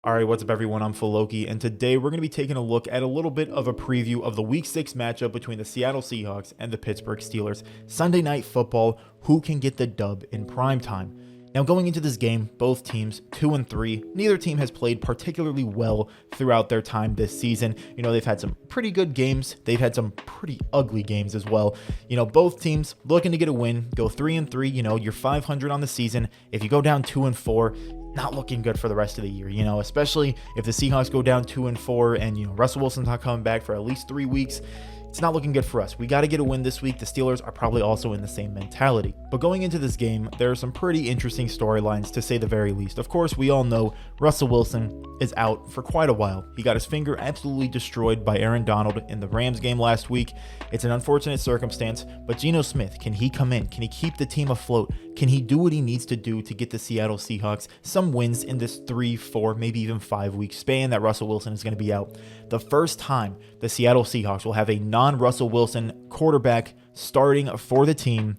All right, what's up, everyone? I'm Loki, and today we're going to be taking a look at a little bit of a preview of the Week 6 matchup between the Seattle Seahawks and the Pittsburgh Steelers. Sunday Night Football, who can get the dub in prime time? Now, going into this game, both teams 2-3. Neither team has played particularly well throughout their time this season. They've had some pretty good games. They've had some pretty ugly games as well. Both teams looking to get a win, go 3-3. You're 500 on the season. If you go down 2-4, not looking good for the rest of the year, especially if the Seahawks go down 2-4 and, Russell Wilson's not coming back for at least 3 weeks. It's not looking good for us. We got to get a win this week. The Steelers are probably also in the same mentality. But going into this game, there are some pretty interesting storylines, to say the very least. Of course, we all know Russell Wilson is out for quite a while. He got his finger absolutely destroyed by Aaron Donald in the Rams game last week. It's an unfortunate circumstance, but Geno Smith, can he come in? Can he keep the team afloat? Can he do what he needs to do to get the Seattle Seahawks some wins in this 3, 4, maybe even 5-week span that Russell Wilson is going to be out? The first time the Seattle Seahawks will have a non-Russell Wilson quarterback starting for the team,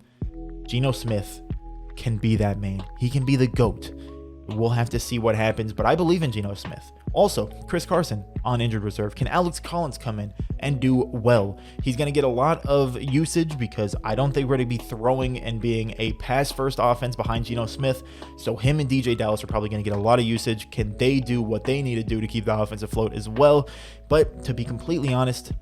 Geno Smith can be that man. He can be the GOAT. We'll have to see what happens, but I believe in Geno Smith. Also, Chris Carson on injured reserve. Can Alex Collins come in and do well? He's going to get a lot of usage because I don't think we're going to be throwing and being a pass-first offense behind Geno Smith. So him and DJ Dallas are probably going to get a lot of usage. Can they do what they need to do to keep the offense afloat as well? But to be completely honest,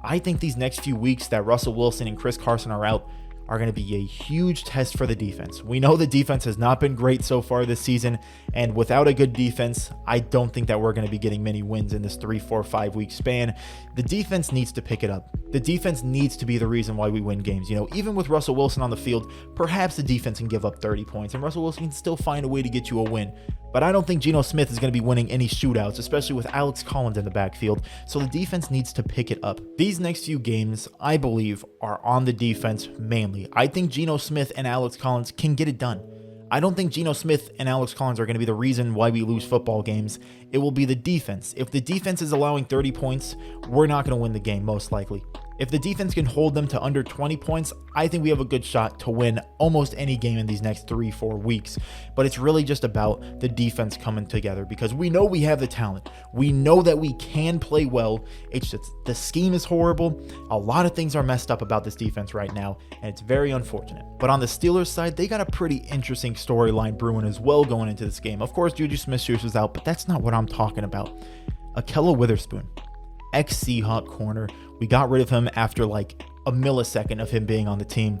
I think these next few weeks that Russell Wilson and Chris Carson are out are going to be a huge test for the defense. We know the defense has not been great so far this season, and without a good defense, I don't think that we're going to be getting many wins in this 3, 4, 5-week span. The defense needs to pick it up. The defense needs to be the reason why we win games. Even with Russell Wilson on the field, perhaps the defense can give up 30 points, and Russell Wilson can still find a way to get you a win. But I don't think Geno Smith is going to be winning any shootouts, especially with Alex Collins in the backfield, so the defense needs to pick it up. These next few games, I believe, are on the defense mainly. I think Geno Smith and Alex Collins can get it done. I don't think Geno Smith and Alex Collins are going to be the reason why we lose football games. It will be the defense. If the defense is allowing 30 points, we're not going to win the game, most likely. If the defense can hold them to under 20 points, I think we have a good shot to win almost any game in these next 3, 4 weeks. But it's really just about the defense coming together because we know we have the talent. We know that we can play well. It's just the scheme is horrible. A lot of things are messed up about this defense right now, and it's very unfortunate. But on the Steelers side, they got a pretty interesting storyline brewing as well going into this game. Of course, Juju Smith-Schuster is out, but that's not what I'm talking about. Ahkello Witherspoon, ex-Seahawk corner. We got rid of him after like a millisecond of him being on the team.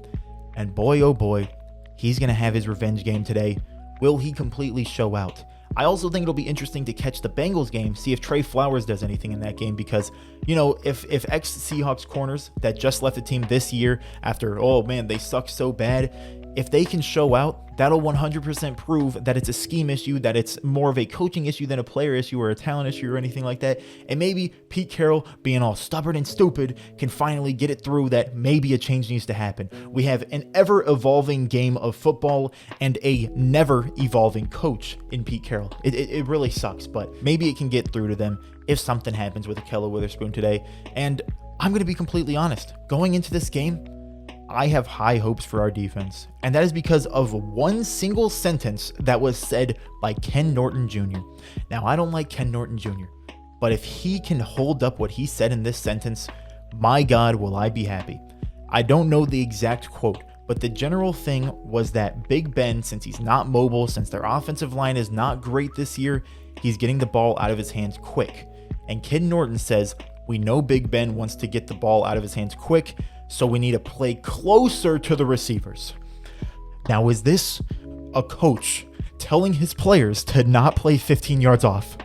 And boy, oh boy, he's going to have his revenge game today. Will he completely show out? I also think it'll be interesting to catch the Bengals game, see if Trey Flowers does anything in that game because, if ex-Seahawks corners that just left the team this year after, oh man, they suck so bad, if they can show out, that'll 100% prove that it's a scheme issue, that it's more of a coaching issue than a player issue or a talent issue or anything like that. And maybe Pete Carroll, being all stubborn and stupid, can finally get it through that maybe a change needs to happen. We have an ever-evolving game of football and a never-evolving coach in Pete Carroll. It really sucks, but maybe it can get through to them if something happens with Ahkello Witherspoon today. And I'm going to be completely honest. Going into this game, I have high hopes for our defense, and that is because of one single sentence that was said by Ken Norton Jr. Now, I don't like Ken Norton Jr., but if he can hold up what he said in this sentence, my God, will I be happy. I don't know the exact quote, but the general thing was that Big Ben, since he's not mobile, since their offensive line is not great this year, he's getting the ball out of his hands quick. And Ken Norton says, we know Big Ben wants to get the ball out of his hands quick, so we need to play closer to the receivers. Now, is this a coach telling his players to not play 15 yards off?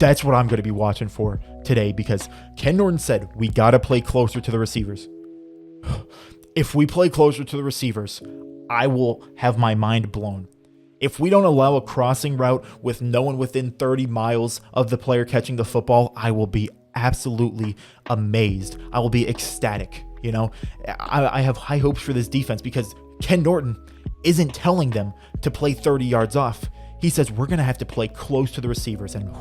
That's what I'm going to be watching for today because Ken Norton said we got to play closer to the receivers. If we play closer to the receivers, I will have my mind blown. If we don't allow a crossing route with no one within 30 miles of the player catching the football, I will be absolutely amazed. I will be ecstatic. I have high hopes for this defense because Ken Norton isn't telling them to play 30 yards off. He says we're going to have to play close to the receivers, and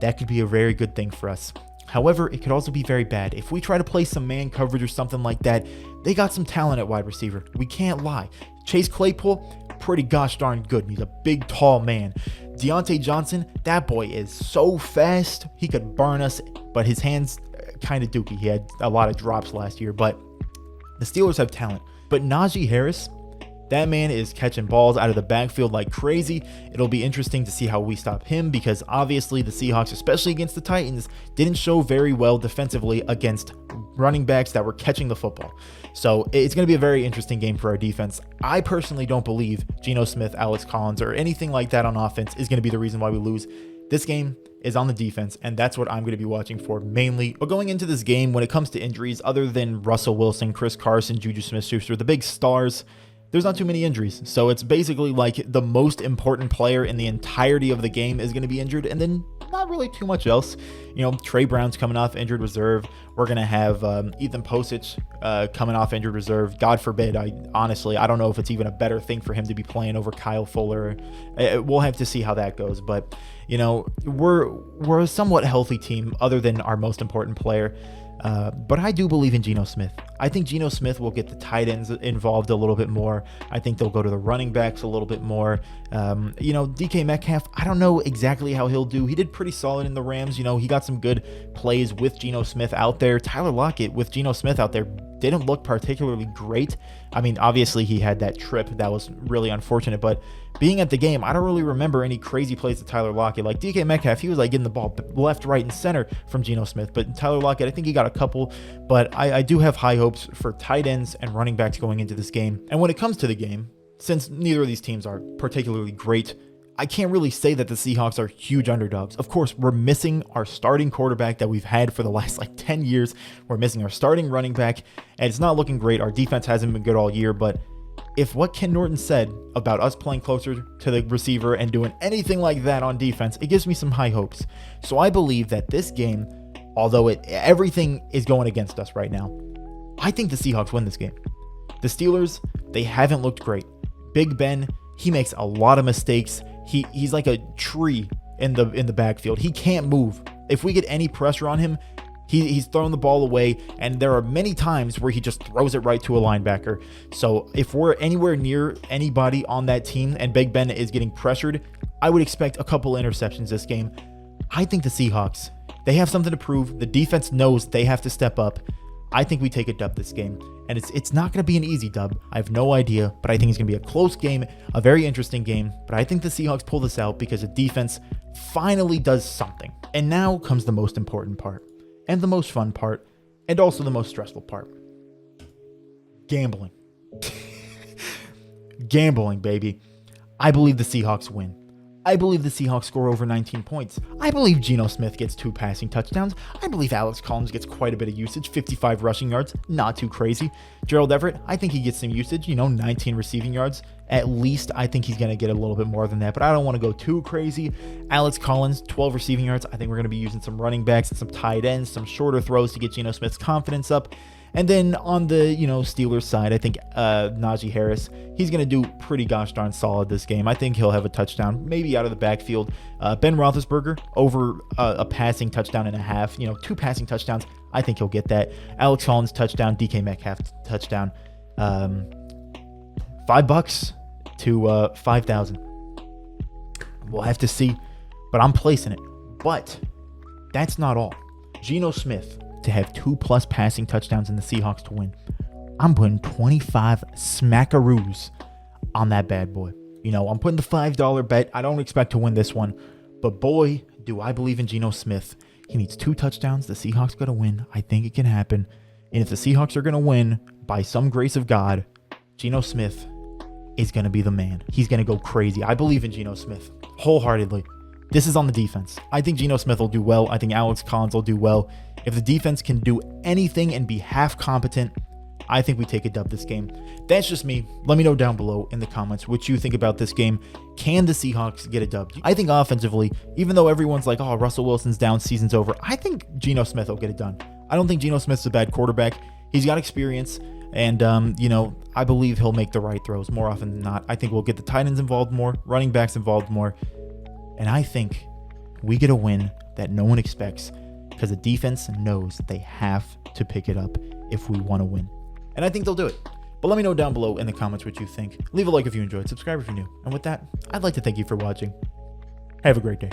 that could be a very good thing for us. However, it could also be very bad. If we try to play some man coverage or something like that, they got some talent at wide receiver. We can't lie. Chase Claypool, pretty gosh darn good. He's a big, tall man. Deontay Johnson, that boy is so fast. He could burn us, but his hands kind of dookie. He had a lot of drops last year, but the Steelers have talent. But Najee Harris, that man is catching balls out of the backfield like crazy. It'll be interesting to see how we stop him, because obviously the Seahawks, especially against the Titans, didn't show very well defensively against running backs that were catching the football. So it's going to be a very interesting game for our defense. I personally don't believe Geno Smith, Alex Collins, or anything like that on offense is going to be the reason why we lose. This game is on the defense, and that's what I'm going to be watching for mainly. But going into this game, when it comes to injuries, other than Russell Wilson, Chris Carson, Juju Smith-Schuster, the big stars, there's not too many injuries. So it's basically like the most important player in the entirety of the game is going to be injured, and then not really too much else. You know, Trey Brown's coming off injured reserve. We're going to have Ethan Posich coming off injured reserve. God forbid. I don't know if it's even a better thing for him to be playing over Kyle Fuller. We'll have to see how that goes. But, you know, we're a somewhat healthy team other than our most important player. But I do believe in Geno Smith. I think Geno Smith will get the tight ends involved a little bit more. I think they'll go to the running backs a little bit more. You know, DK Metcalf, I don't know exactly how he'll do. He did pretty solid in the Rams. You know, he got some good plays with Geno Smith out there. Tyler Lockett with Geno Smith out there didn't look particularly great. I mean, obviously he had that trip that was really unfortunate, but being at the game, I don't really remember any crazy plays to Tyler Lockett. Like DK Metcalf, he was like getting the ball left, right, and center from Geno Smith, but Tyler Lockett, I think he got a couple, but I do have high hopes for tight ends and running backs going into this game. And when it comes to the game, since neither of these teams are particularly great, I can't really say that the Seahawks are huge underdogs. Of course, we're missing our starting quarterback that we've had for the last 10 years. We're missing our starting running back, and it's not looking great. Our defense hasn't been good all year, but if what Ken Norton said about us playing closer to the receiver and doing anything like that on defense, it gives me some high hopes. So I believe that this game, although everything is going against us right now, I think the Seahawks win this game. The Steelers, they haven't looked great. Big Ben, he makes a lot of mistakes. He's like a tree in the backfield. He can't move. If we get any pressure on him, he's throwing the ball away, and there are many times where he just throws it right to a linebacker. So if we're anywhere near anybody on that team and Big Ben is getting pressured, I would expect a couple interceptions this game. I think the Seahawks, they have something to prove. The defense knows they have to step up. I think we take a dub this game, and it's not going to be an easy dub. I have no idea, but I think it's going to be a close game, a very interesting game. But I think the Seahawks pull this out because the defense finally does something. And now comes the most important part, and the most fun part, and also the most stressful part. Gambling. Gambling, baby. I believe the Seahawks win. I believe the Seahawks score over 19 points. I believe Geno Smith gets 2 passing touchdowns. I believe Alex Collins gets quite a bit of usage, 55 rushing yards, not too crazy. Gerald Everett, I think he gets some usage, 19 receiving yards. At least I think he's going to get a little bit more than that, but I don't want to go too crazy. Alex Collins, 12 receiving yards. I think we're going to be using some running backs and some tight ends, some shorter throws to get Geno Smith's confidence up. And then on the, Steelers side, I think Najee Harris, he's going to do pretty gosh darn solid this game. I think he'll have a touchdown, maybe out of the backfield. Ben Roethlisberger, over a passing touchdown and a half, 2 passing touchdowns. I think he'll get that. Alex Collins touchdown, DK Metcalf touchdown. $5 to 5,000. We'll have to see, but I'm placing it. But that's not all. Geno Smith to have 2+ passing touchdowns in the Seahawks to win. I'm putting 25 smackaroos on that bad boy. I'm putting the $5 bet. I don't expect to win this one, but boy, do I believe in Geno Smith. He needs 2 touchdowns. The Seahawks got to win. I think it can happen. And if the Seahawks are going to win by some grace of God, Geno Smith is going to be the man. He's going to go crazy. I believe in Geno Smith wholeheartedly. This is on the defense. I think Geno Smith will do well. I think Alex Collins will do well. If the defense can do anything and be half competent, I think we take a dub this game. That's just me. Let me know down below in the comments what you think about this game. Can the Seahawks get a dub? I think offensively, even though everyone's like, oh, Russell Wilson's down, season's over, I think Geno Smith will get it done. I don't think Geno Smith's a bad quarterback. He's got experience. And, I believe he'll make the right throws more often than not. I think we'll get the tight ends involved more, running backs involved more. And I think we get a win that no one expects because the defense knows they have to pick it up if we want to win. And I think they'll do it. But let me know down below in the comments what you think. Leave a like if you enjoyed. Subscribe if you're new. And with that, I'd like to thank you for watching. Have a great day.